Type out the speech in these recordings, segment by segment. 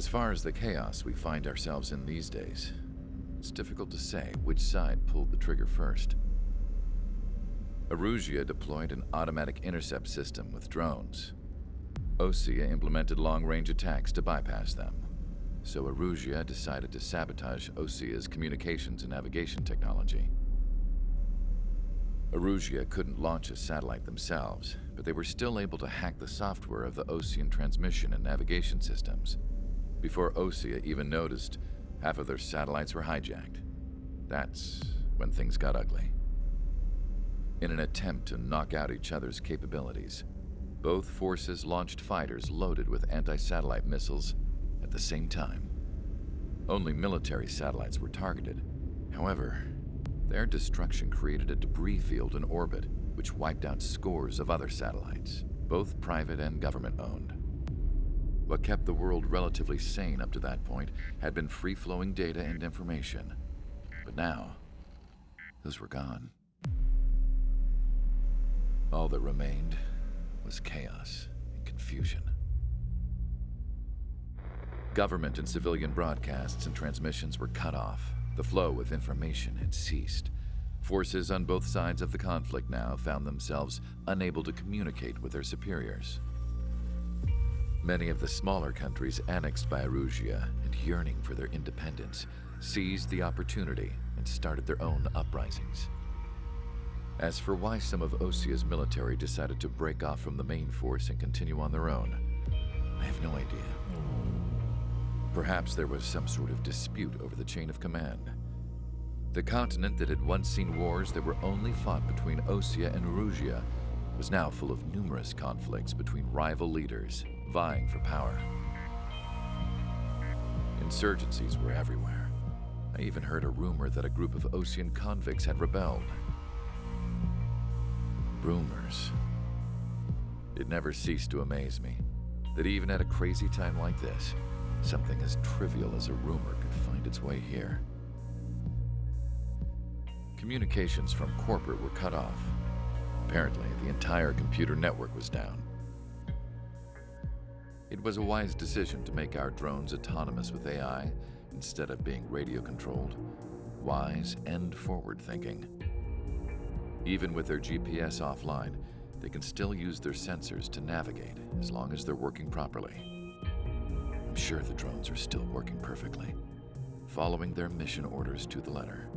As far as the chaos we find ourselves in these days, it's difficult to say which side pulled the trigger first. Erusia deployed an automatic intercept system with drones. Osea implemented long-range attacks to bypass them. So Erusia decided to sabotage Osea's communications and navigation technology. Erusia couldn't launch a satellite themselves, but they were still able to hack the software of the Osean transmission and navigation systems. Before Osea even noticed, half of their satellites were hijacked. That's when things got ugly. In an attempt to knock out each other's capabilities, both forces launched fighters loaded with anti-satellite missiles at the same time. Only military satellites were targeted. However, their destruction created a debris field in orbit, which wiped out scores of other satellites, both private and government-owned. What kept the world relatively sane up to that point had been free-flowing data and information. But now, those were gone. All that remained was chaos and confusion. Government and civilian broadcasts and transmissions were cut off. The flow of information had ceased. Forces on both sides of the conflict now found themselves unable to communicate with their superiors. Many of the smaller countries annexed by Erusia and yearning for their independence seized the opportunity and started their own uprisings. As for why some of Osea's military decided to break off from the main force and continue on their own, I have no idea. Perhaps there was some sort of dispute over the chain of command. The continent that had once seen wars that were only fought between Osea and Erusia was now full of numerous conflicts between rival leaders vying for power. Insurgencies were everywhere. I even heard a rumor that a group of Osean convicts had rebelled. Rumors. It never ceased to amaze me that even at a crazy time like this, something as trivial as a rumor could find its way here. Communications from corporate were cut off. Apparently, the entire computer network was down. It was a wise decision to make our drones autonomous with AI instead of being radio-controlled. Wise and forward-thinking. Even with their GPS offline, they can still use their sensors to navigate as long as they're working properly. I'm sure the drones are still working perfectly, following their mission orders to the letter.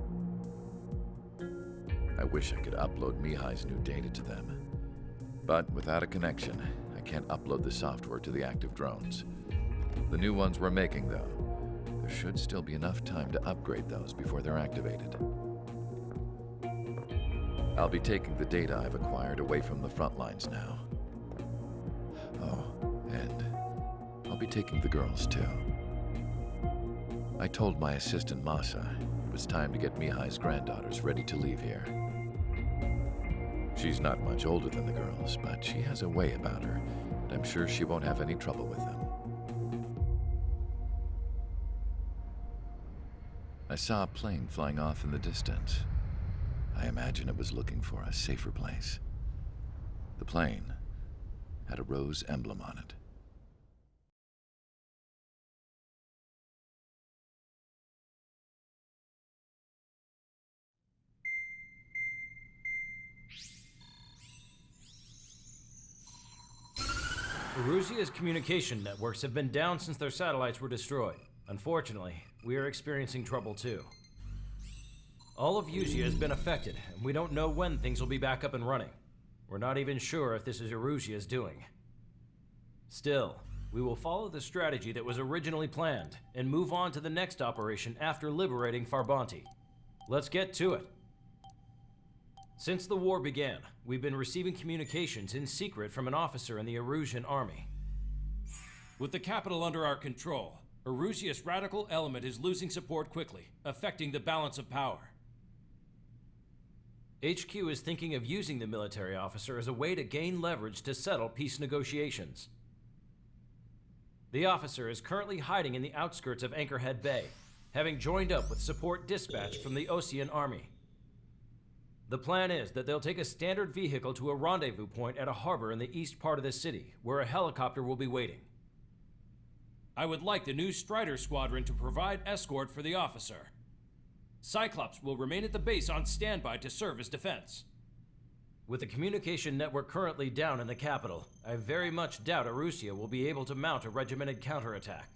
I wish I could upload Mihai's new data to them. But without a connection, I can't upload the software to the active drones. The new ones we're making, though, there should still be enough time to upgrade those before they're activated. I'll be taking the data I've acquired away from the front lines now. Oh, and I'll be taking the girls, too. I told my assistant Masa it was time to get Mihai's granddaughters ready to leave here. She's not much older than the girls, but she has a way about her, and I'm sure she won't have any trouble with them. I saw a plane flying off in the distance. I imagine it was looking for a safer place. The plane had a rose emblem on it. Erusia's communication networks have been down since their satellites were destroyed. Unfortunately, we are experiencing trouble too. All of Erusia has been affected, and we don't know when things will be back up and running. We're not even sure if this is Erusia's doing. Still, we will follow the strategy that was originally planned and move on to the next operation after liberating Farbanti. Let's get to it. Since the war began, we've been receiving communications in secret from an officer in the Erusian army. With the capital under our control, Erusia's radical element is losing support quickly, affecting the balance of power. HQ is thinking of using the military officer as a way to gain leverage to settle peace negotiations. The officer is currently hiding in the outskirts of Anchorhead Bay, having joined up with support dispatched from the Osean army. The plan is that they'll take a standard vehicle to a rendezvous point at a harbor in the east part of the city, where a helicopter will be waiting. I would like the new Strider Squadron to provide escort for the officer. Cyclops will remain at the base on standby to serve as defense. With the communication network currently down in the capital, I very much doubt Arusea will be able to mount a regimented counterattack.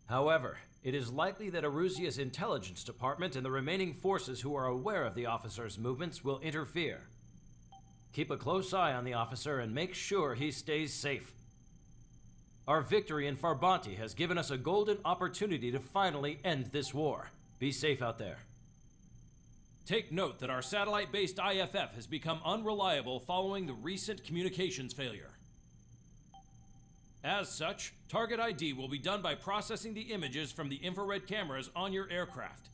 However, it is likely that Arusea's intelligence department and the remaining forces who are aware of the officer's movements will interfere. Keep a close eye on the officer and make sure he stays safe. Our victory in Farbanti has given us a golden opportunity to finally end this war. Be safe out there. Take note that our satellite-based IFF has become unreliable following the recent communications failure. As such, target ID will be done by processing the images from the infrared cameras on your aircraft.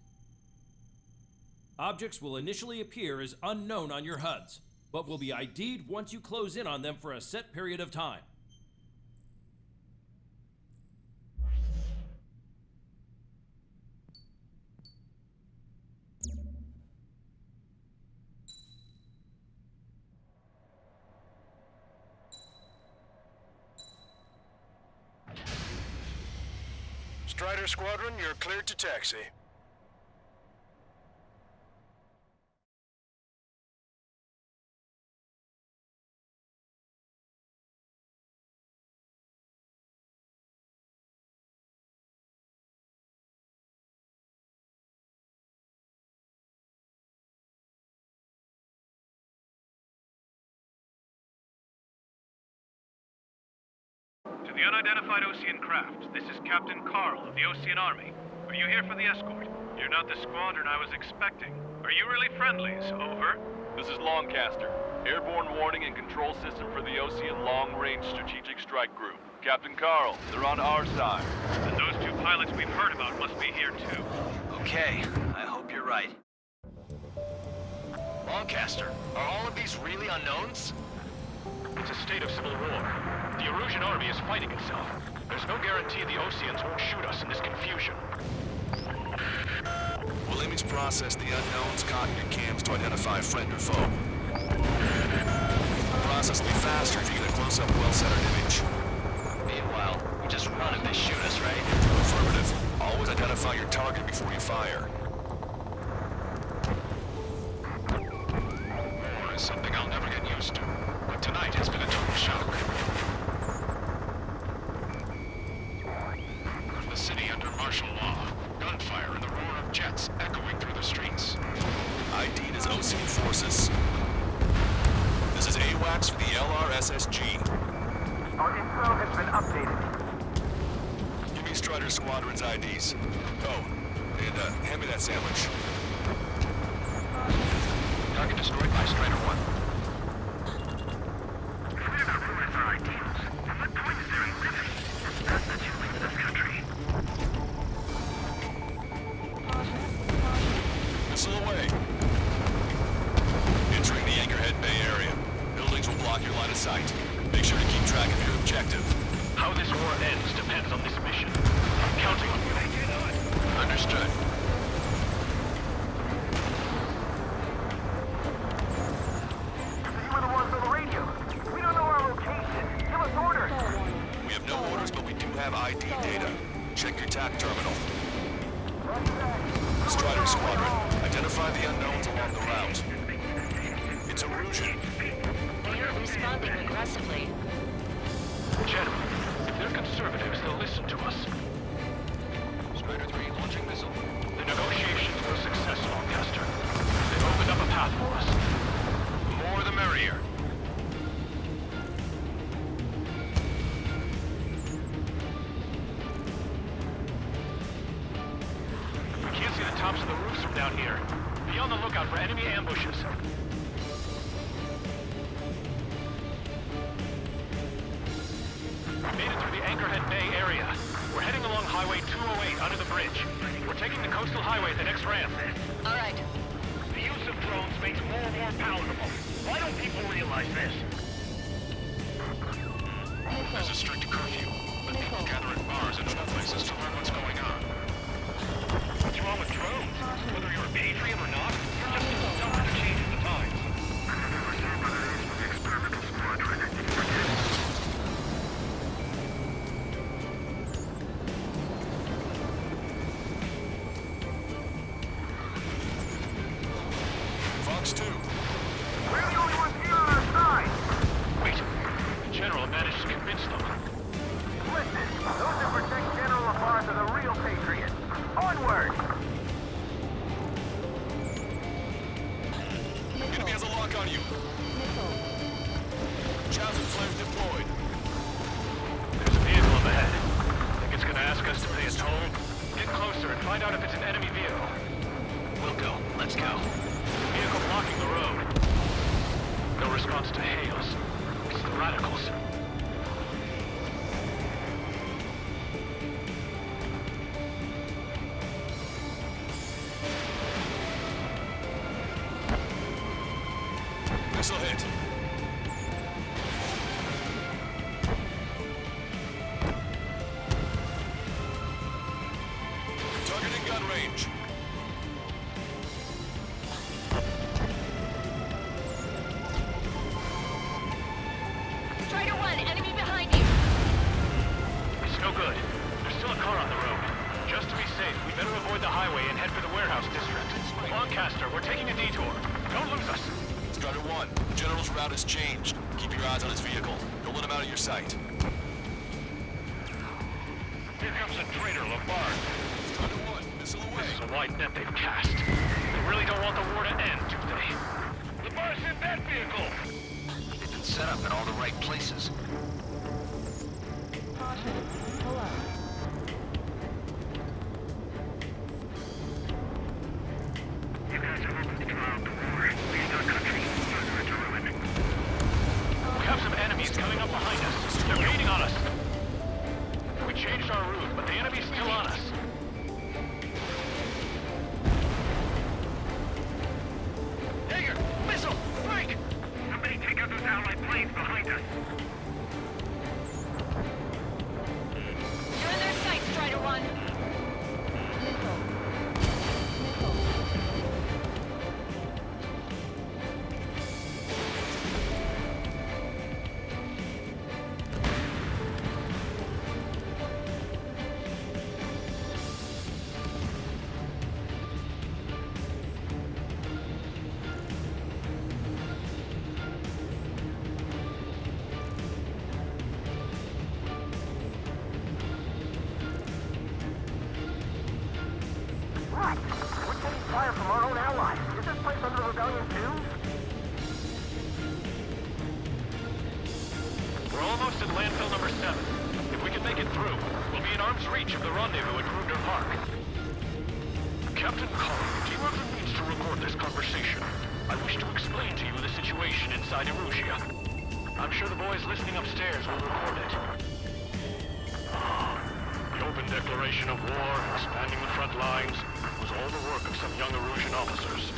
Objects will initially appear as unknown on your HUDs, but will be ID'd once you close in on them for a set period of time. Strider Squadron, you're cleared to taxi. To the unidentified Ocean craft, this is Captain Carl of the Ocean Army. Are you here for the escort? You're not the squadron I was expecting. Are you really friendlies? Over. This is Longcaster. Airborne warning and control system for the Ocean Long-Range Strategic Strike Group. Captain Carl, they're on our side. And those two pilots we've heard about must be here too. Okay, I hope you're right. Longcaster, are all of these really unknowns? It's a state of civil war. The Erusian army is fighting itself. There's no guarantee the Oceans won't shoot us in this confusion. We'll image process the unknowns caught in your cams to identify friend or foe. The process will be faster if you get a close-up, well-centered image. Meanwhile, we just run if they shoot us, right? Affirmative. Always identify your target before you fire. War is something I'll never get used to. But tonight has been a total shock. The city under martial law. Gunfire and the roar of jets echoing through the streets. ID'd as Ocean forces. This is AWACS for the LRSSG. Our info has been updated. Give me Strider Squadron's IDs. Oh, and hand me that sandwich. Target destroyed by Strider 1. We're not ruined our ideals. What point is there in living? That's the humans in this country. Missile away. Entering the Anchorhead Bay area. Buildings will block your line of sight. Make sure to keep track of your objective. How this war ends depends on this mission. I'm counting on you. Understood. You were the ones on the radio. We don't know our location. Give us orders. We have no orders, but we do have ID data. Check your TAC terminal. Strider Squadron, identify the unknowns along the route. It's Erusian. They are responding aggressively. General, if they're conservatives, they'll listen to us. Strider 3, launching missile. The negotiations were a success, Longcaster. They've opened up a path for us. The more the merrier. We can't see the tops of the roofs from down here. Be on the lookout for enemy ambushes. We made it through the Anchorhead Bay area. We're heading along Highway 208 under the bridge. We're taking the coastal highway at the next ramp. All right. The use of drones makes war more palatable. Why don't people realize this? There's a strict curfew, but people gather at bars and other places to learn what's going on. What's wrong with drones? Whether you're a patriot or not, you're just something to change the times. Chaplain flares deployed. There's a vehicle up ahead. Think it's gonna ask us to pay a toll? Get closer and find out if it's an enemy vehicle. We'll go. Let's go. Vehicle blocking the road. No response to hails. It's the radicals. Missile hit. Target in gun range. Strider 1, enemy behind you. It's no good. There's still a car on the road. Just to be safe, we better avoid the highway and head for the warehouse district. Lancaster, we're taking a detour. Don't lose us. Strider 1, the General's route has changed. Keep your eyes on his vehicle. Don't let him out of your sight. Here comes a traitor, Lombard. Strider 1, missile away. This is a wide net they've cast. They really don't want the war to end, do they? Lombard's in that vehicle! They've been set up in all the right places. You guys are hoping to draw out the war, leading our country further into ruin. We have some enemies coming up behind us. They're gaining on us. We changed our route, but the enemy's still on us. Jaeger! Missile! Flank! Somebody take out those allied planes behind us. You're in their sight, Strider 1. What? We're taking fire from our own allies. Is this place under rebellion too? We're almost at landfill number 7. If we can make it through, we'll be in arm's reach of the rendezvous at Grunder Park. Captain Carl, do you have the means to record this conversation? I wish to explain to you the situation inside Erusia. I'm sure the boys listening upstairs will record it. The open declaration of war, expanding the front lines, was all the work of some young Erusian officers.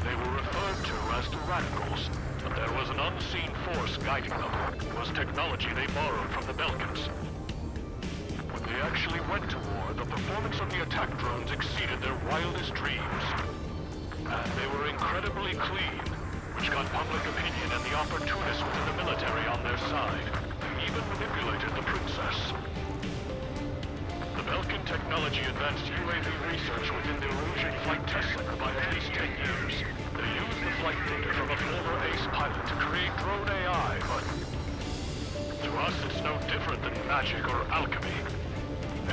They were referred to as the radicals, but there was an unseen force guiding them. It was technology they borrowed from the Belkans. When they actually went to war, the performance of the attack drones exceeded their wildest dreams. And they were incredibly clean, which got public opinion and the opportunists within the military on their side. They even manipulated the princess. The Belkan technology advanced UAV research within the Erusian Flight Test Center by at least 10 years. They used the flight data from a former ace pilot to create drone AI, but to us it's no different than magic or alchemy.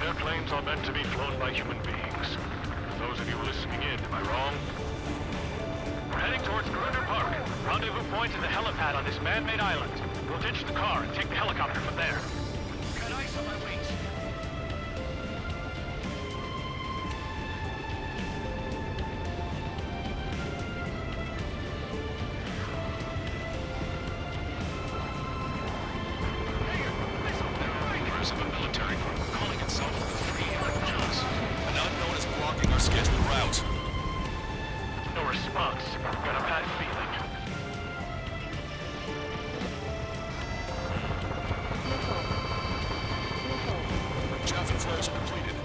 Airplanes are meant to be flown by human beings. For those of you listening in, am I wrong? We're heading towards Grunder Park. Rendezvous point is the helipad on this man-made island. We'll ditch the car and take the helicopter from there. Got ice on my wings. Members of a military group calling itself the Free Helicopters. An unknown is blocking our scheduled route. No response. Got a bad feeling. Chaffin flares are depleted.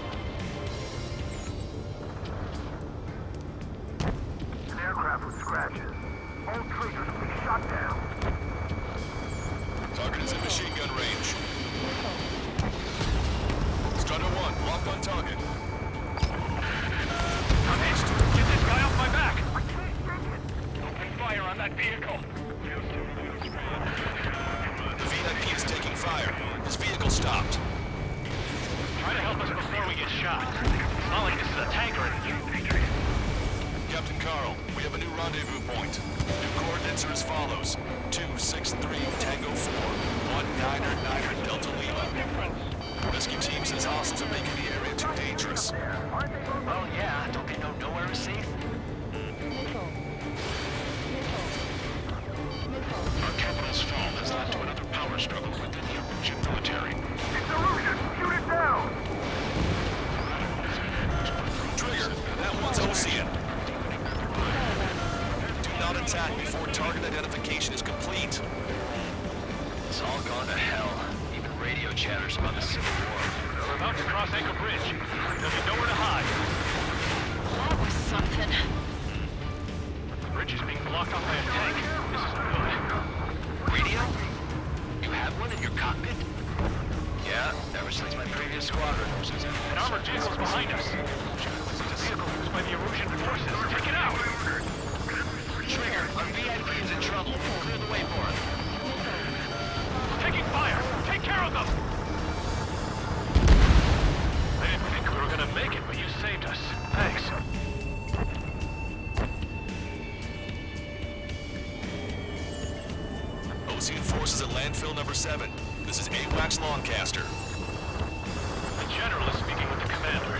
An aircraft with scratches. All triggers will be shot down. Target is in machine gun range. Strider 1, locked on target. I'm hit. Get this guy off my back. Open fire on that vehicle. The VIP is taking fire. His vehicle stopped. Try to help us before we get shot. It's not like this is a tank or anything. Captain Carl, we have a new rendezvous point. New coordinates are as follows. 2 263 Tango 4, 1999 Delta Lima. Rescue team says hostiles are making the area too dangerous. Well, yeah, don't they know nowhere is safe? Our capital's fall has led to another power struggle within the Erusian military. It's Erusian! Shoot it down! Trigger, that one's Ocean. Do not attack before target identification is complete. It's all gone to hell. Even radio chatters about the Civil War. We're about to cross Anchor Bridge. There'll be nowhere to hide. That was something. The bridge is being blocked off by a tank. This isn't good. Radio? You have one in your cockpit? Yeah, ever since my previous squadron. An armored vehicle's behind us. It's a vehicle used by the Erusian forces. Take it out! Trigger, our VIP is in trouble. Clear the way for him. Taking fire! Take care of them! I didn't think we were gonna make it, but you saved us. Thanks. Ocean forces at landfill number 7. This is AWACS Longcaster. The general is speaking with the commander.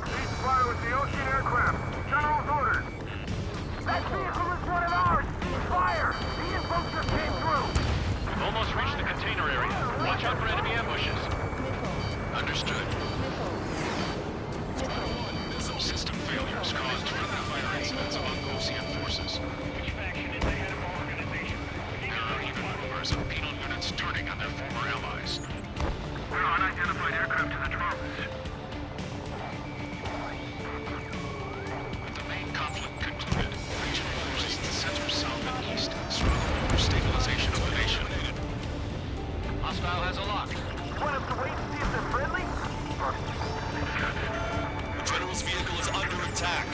Cease fire with the Ocean aircraft. General's orders. That vehicle is one of ours! Cease fire! The info just came through! We've almost reached the container area. Watch out for enemy ambushes. Understood. Missile system failures caused further fire incidents among Ocean forces. Which faction is the head of our organization? There are even rumors of penal units turning on their former allies. We're unidentified aircraft to the drones. With the main conflict concluded, regional forces in the center, south, and east struggle for stabilization of the nation. Hostile has a lock. Want us to wait and see if they're friendly? General's vehicle is under attack.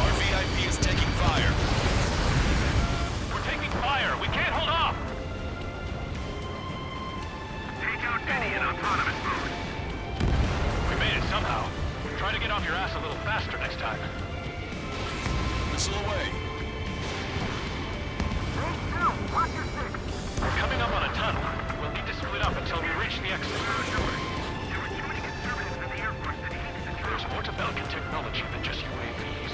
Our VIP is taking fire. We're taking fire! We can't hold off! Take out any in autonomous mode. We made it somehow. Try to get off your ass a little faster next time. Missile away. Take 2, watch your 6. We're coming up on a tunnel. We'll need to split up until we reach the exit. There were too many conservatives in the Air Force that hated the There's more to Belkin technology than just UAVs.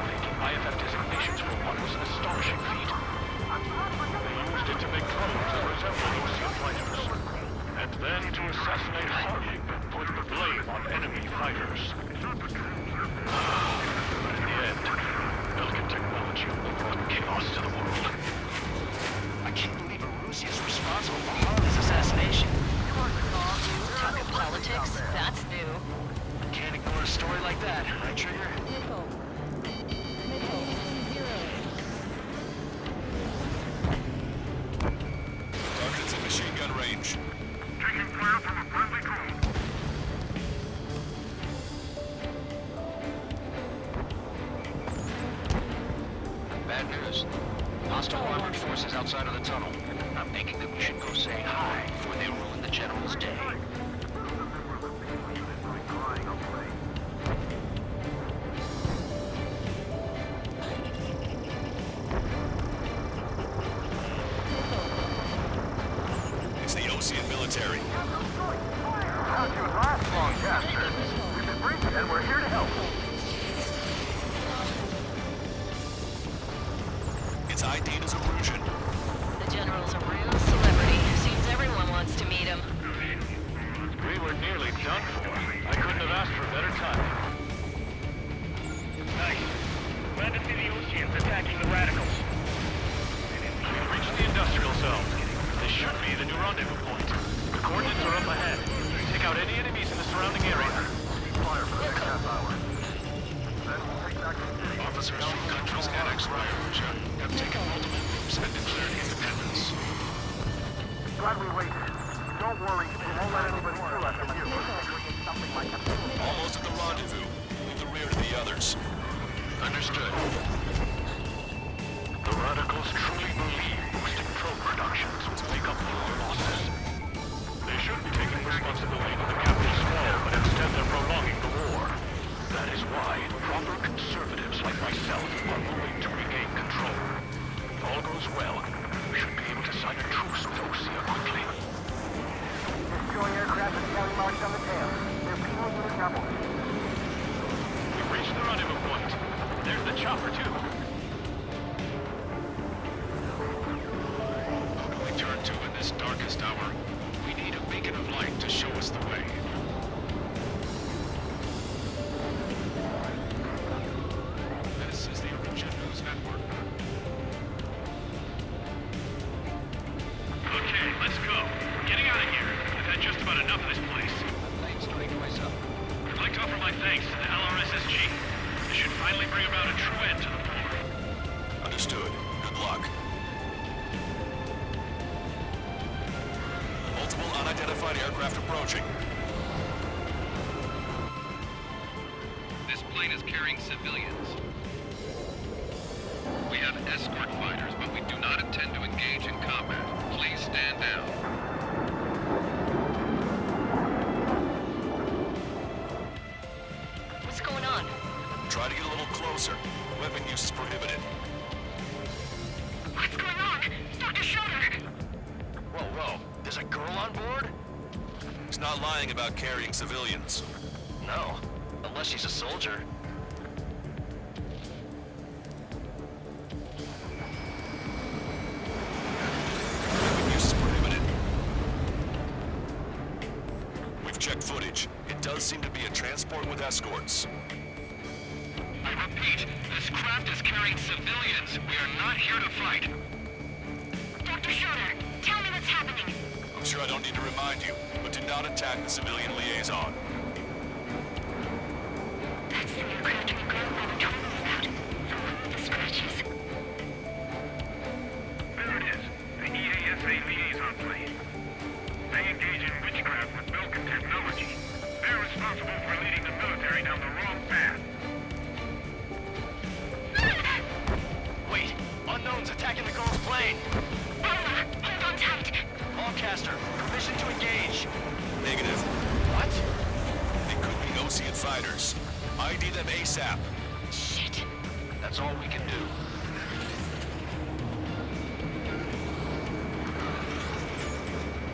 Making IFF designations for one was an astonishing feat. They used it to make drones that resembled Ocean fighters. And then to assassinate Harding and put the blame on enemy fighters. But in the end, Belkin technology only brought chaos to the world. I can't believe Erusia is responsible for Harley's assassination. Talking politics? That's new. Can't ignore a story like that, right, Trigger? Target's in machine gun range. Taking fire from a friendly drone. Bad news. Hostile armored forces outside of the tunnel. I'm thinking that we should go say hi before they ruin the General's day. It's the Ocean military. How'd you last long, Caster? We've been briefed and we're here to help. It's ID'd as Erusian. The general's a real celebrity. Seems everyone wants to meet him. We were nearly done for. I couldn't have asked for a better time. Nice. Glad to see the Oceans attacking the radicals. We've reached the industrial zone. This should be the new rendezvous point. The coordinates are up ahead. Take out any enemies in the surrounding area. Fire for the next half hour. Then we'll take back the city. Officers from countries annexed by Erusia have taken multiple groups and declared independence. Glad we waited. Don't worry, we won't let anybody through after you. Something like that. Almost at the rendezvous. Leave the rear to the others. Understood. The radicals truly believe boosting drone productions will make up for their losses. They should be taking responsibility for the capital's fall, but instead they're prolonging the war. That is why proper conservatives like myself are willing to regain control. All darkest hour, we need a beacon of light to show us the way. This is the Origin News Network. Okay, let's go. We're getting out of here. I've had just about enough of this place. Thanks to make myself. I'd like to offer my thanks to the LRSSG. This should finally bring about a true end to the war. Understood. Good luck. Multiple unidentified aircraft approaching. This plane is carrying civilians. We have escort fighters, but we do not intend to engage in combat. Please stand down. What's going on? Try to get a little closer. Weapon use is prohibited. What's going on? Dr. Schroeder! Whoa, whoa. There's a girl on board? He's not lying about carrying civilians. No. Unless she's a soldier. Weapon use is prohibited. We've checked footage. It does seem to be a transport with escorts. I repeat, this craft is carrying civilians. We are not here to fight. Dr. Schroeder, tell me what's happening. I'm sure I don't need to remind you, but do not attack the civilian liaison. That's the aircraft your grandfather told me about. The one with the scratches. There it is. The EASA liaison plane. They engage in witchcraft with Belkin technology. They're responsible for leading the military down the wrong path. Wait! Unknown's attacking the girl's plane! Bella, hold on tight. Lancaster, permission to engage! Negative. What? They could be Ocean fighters. ID them ASAP. Shit. That's all we can do.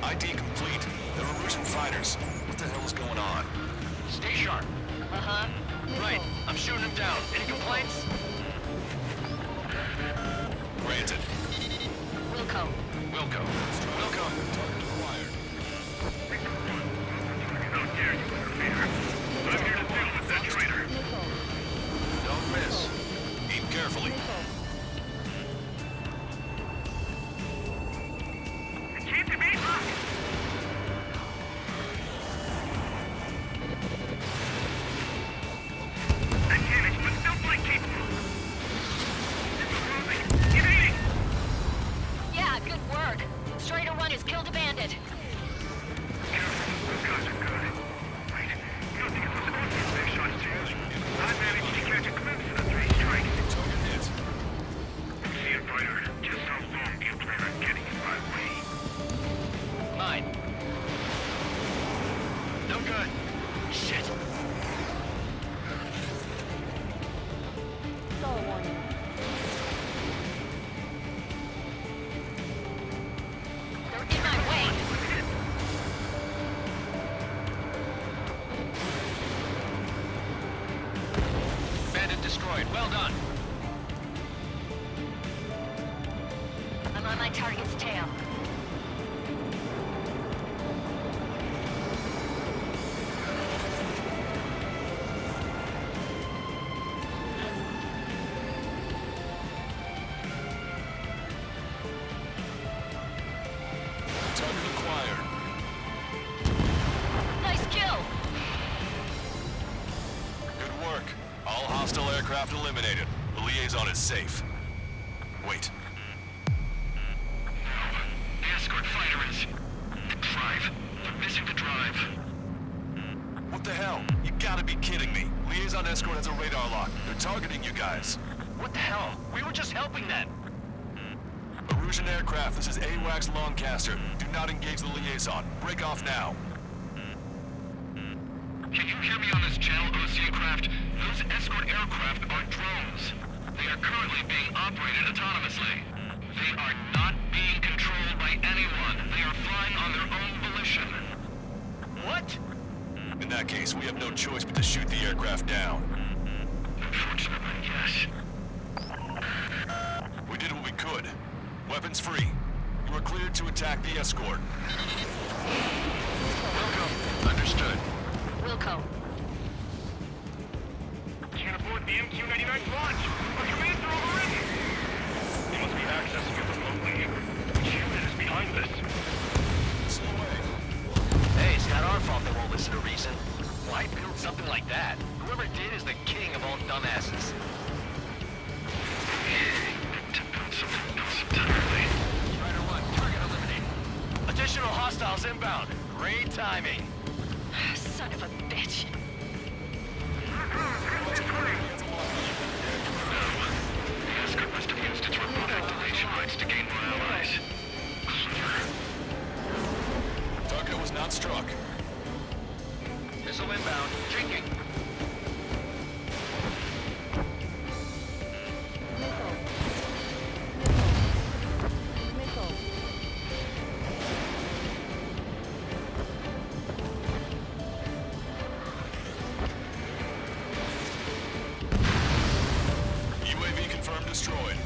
ID complete. They're Erusian fighters. What the hell is going on? Stay sharp. Uh-huh. Right, I'm shooting him down. Any complaints? Granted. Wilco. Wilco. Wilco. Target acquired. How dare you interfere? I'm here to deal with that traitor. Don't miss. Aim carefully. Keep the beat up! I'm damaged, but still flight capable. Evading! Yeah, good work. Straighter one has killed a bandit. Careful, those guys are good. Wait, you don't think it was supposed to be big shots too? I managed to catch a glimpse of the three strikes. Target hit. See it, fighter. Just how long do you plan on getting in my way? Mine. No good. Shit. They're in my way. Bandit destroyed. Well done. I'm on my target's tail. Target acquired. Nice kill. Good work. All hostile aircraft eliminated. The liaison is safe. Wait. The escort fighter is... The drive. They're missing the drive. What the hell? You gotta be kidding me. Liaison escort has a radar lock. They're targeting you guys. What the hell? We were just helping them. Erusian aircraft, this is AWACS Lancaster. Do not engage the liaison. Break off now. Can you hear me on this channel, OC craft? Those escort aircraft are drones. They are currently being operated autonomously. They are not being controlled by anyone. They are flying on their own volition. What? In that case, we have no choice but to shoot the aircraft down. Unfortunately, yes. We did what we could. Weapons free. You are cleared to attack the escort. Wilco. Understood. Wilco. Can't abort the MQ-99 launch! Our commands are overridden! They must be accessing it remotely. Which unit is behind this? Slow away. Hey, it's not our fault they won't listen to reason. Why build something like that? Whoever did is the king of all dumbasses. To build something else entirely. Strider 1, target eliminated. Additional hostiles inbound. Great timing. Son of a bitch. Escort must have used its remote activation rights to gain more allies. Target was not struck. Missile inbound. Drinking. UAV confirmed destroyed.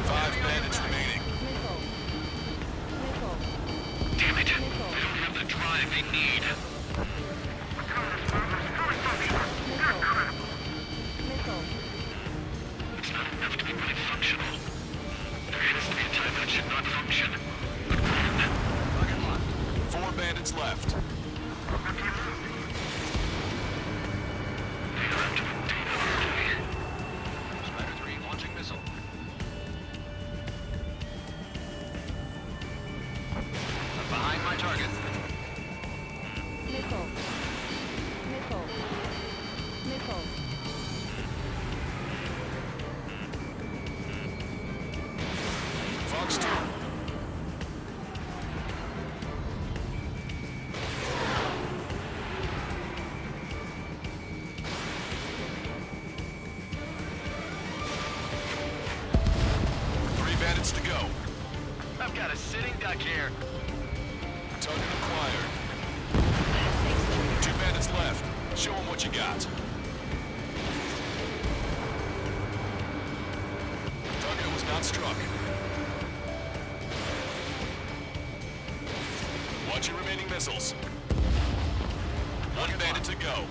Five bandits remaining. Damn it! They don't have the drive they need. It's not enough to be quite functional. There has to be a time when it should not function. But when? Four bandits left. They have to contain it. Strider 3 launching missile. I'm behind my target. Fox 2. Three bandits to go. I've got a sitting duck here. Target acquired. Two bandits left. Show them what you got. Target was not struck. Watch your remaining missiles. One bandit to go.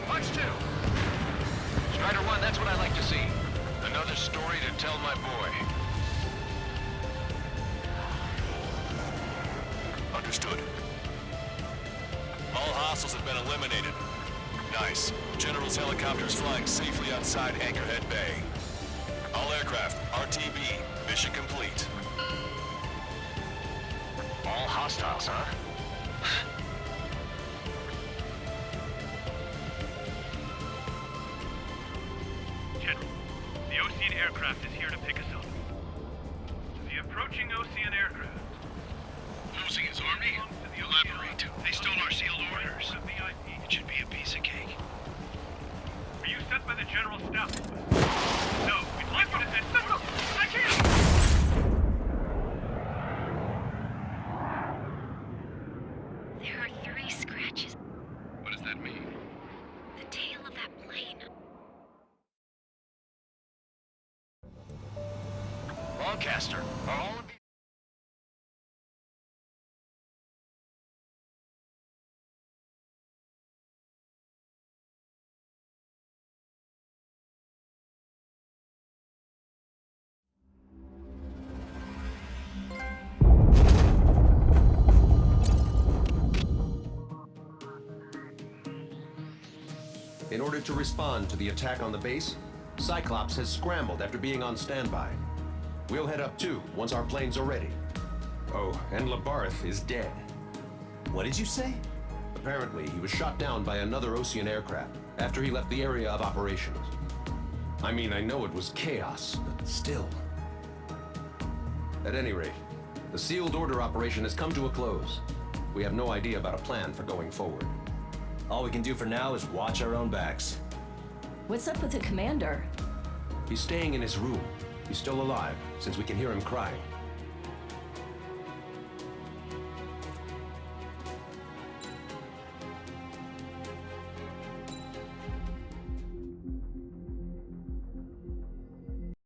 Punch 2. Strider 1, that's what I like to see. Another story to tell my boy. Understood. All hostiles have been eliminated. Nice. General's helicopter is flying safely outside Anchorhead Bay. All aircraft, RTB, mission complete. All hostiles, huh? General, the Ocean aircraft is here to pick us up. The approaching Ocean aircraft. Losing his army? Elaborate. They stole our sealed orders. It should be a piece of cake. Are you sent by the General Staff? No, we'd like you to send... I can't! There are 3 scratches. What does that mean? The tail of that plane. Lancaster, are all of you... In order to respond to the attack on the base, Cyclops has scrambled after being on standby. We'll head up too, once our planes are ready. Oh, and Labarth is dead. What did you say? Apparently, he was shot down by another Ocean aircraft after he left the area of operations. I mean, I know it was chaos, but still. At any rate, the sealed order operation has come to a close. We have no idea about a plan for going forward. All we can do for now is watch our own backs. What's up with the commander? He's staying in his room. He's still alive, since we can hear him crying.